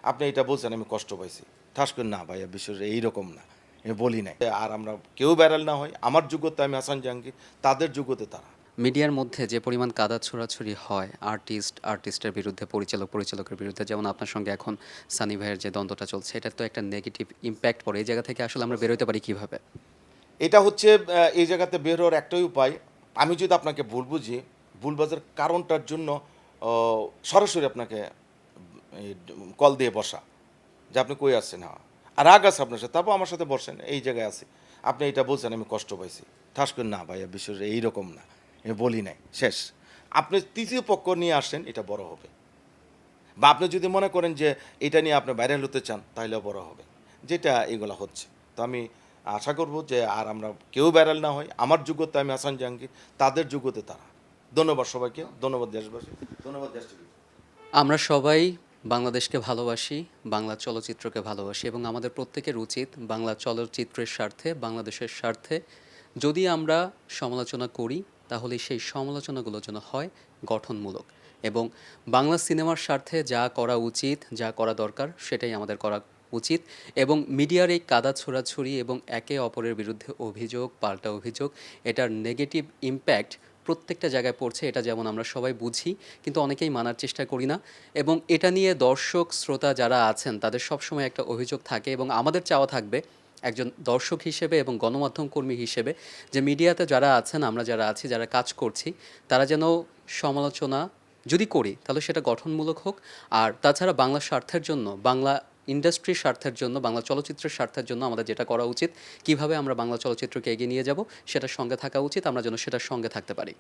আপনি এটা বলছেন আমি কষ্ট পাইছি। ঠাস করে না ভাইয়া বিষয়টা এইরকম না। আমি বলি নাই। আর আমরা কেউ ভাইরাল না হই। আমার যোগ্যতা আমি হাসান জাহাঙ্গীর, তাদের যোগ্যতা তারা। মিডিয়ার মধ্যে যে পরিমাণ কাদা ছোড়াছুড়ি হয় আর্টিস্টের বিরুদ্ধে, পরিচালকের বিরুদ্ধে, যেমন আপনার সঙ্গে এখন সানি ভাইয়ের যে দ্বন্দ্বটা চলছে, এটার তো একটা নেগেটিভ ইমপ্যাক্ট পড়ে। এই জায়গা থেকে আসলে আমরা বেরোতে পারি কিভাবে? এটা হচ্ছে এই জায়গাতে বের হওয়ার একটাই উপায়। আমি যদি আপনাকে ভুল বুঝি, ভুল বোঝার কারণটার জন্য অ সরাসরি আপনাকে এই কল দিয়ে বসা। যে আপনি কই আছেন? হ্যাঁ। আর রাগ আছে আপনার সাথে। তারপর আমার সাথে বসেন। এই জায়গায় আছি। আপনি এটা বলছেন আমি কষ্ট পাইছি। ঠাস করে না ভাইয়া বিষয়টা এইরকম না। আমি বলি নাই। শেষ। আপনি ৩য় পক্ষ নিয়ে আসেন এটা বড় হবে। বা আপনি যদি মনে করেন যে এটা নিয়ে আপনি ভাইরাল হতে চান তাহলেও বড় হবে। যেটা এগুলা হচ্ছে। তো আমি আশা করব যে আর আমরা কেউ ভাইরাল না হই। আমার যোগ্যতা আমি হাসান জাহাঙ্গীর, তাদের যোগ্যতা তারা। ধন্যবাদ সবাইকে। ধন্যবাদ দেশবাসী। ধন্যবাদ দেশ টিভি। আমরা সবাই বাংলাদেশকে ভালোবাসি, বাংলা চলচ্চিত্রকে ভালোবাসি এবং আমাদের প্রত্যেকের উচিত বাংলা চলচ্চিত্রের স্বার্থে, বাংলাদেশের স্বার্থে যদি আমরা সমালোচনা করি, তাহলে সেই সমালোচনাগুলো যেন হয় গঠনমূলক এবং বাংলা সিনেমার স্বার্থে যা করা উচিত, যা করা দরকার সেটাই আমাদের করা উচিত এবং মিডিয়ার এই কাদা ছোড়াছুড়ি এবং একে অপরের বিরুদ্ধে অভিযোগ, পাল্টা অভিযোগ, এটার নেগেটিভ ইমপ্যাক্ট প্রত্যেকটা জায়গায় পড়ছে, এটা যেমন আমরা সবাই বুঝি, কিন্তু অনেকেই মানার চেষ্টা করি না এবং এটা নিয়ে দর্শক, শ্রোতা যারা আছেন তাদের সবসময় একটা অভিযোগ থাকে এবং আমাদের চাওয়া থাকবে একজন দর্শক হিসেবে এবং গণমাধ্যম কর্মী হিসেবে যে মিডিয়াতে যারা আছেন, আমরা যারা আছি, যারা কাজ করছি, তারা যেন সমালোচনা যদি করি তাহলে সেটা গঠনমূলক হোক। আর তাছাড়া বাংলার স্বার্থের জন্য, বাংলা ইন্ডাস্ট্রির স্বার্থের জন্য, বাংলা চলচ্চিত্রের স্বার্থের জন্য আমাদের যেটা করা উচিত, কিভাবে আমরা বাংলা চলচ্চিত্রকে এগিয়ে নিয়ে যাব সেটার সঙ্গে থাকা উচিত, আমরা যেন সেটার সঙ্গে থাকতে পারি।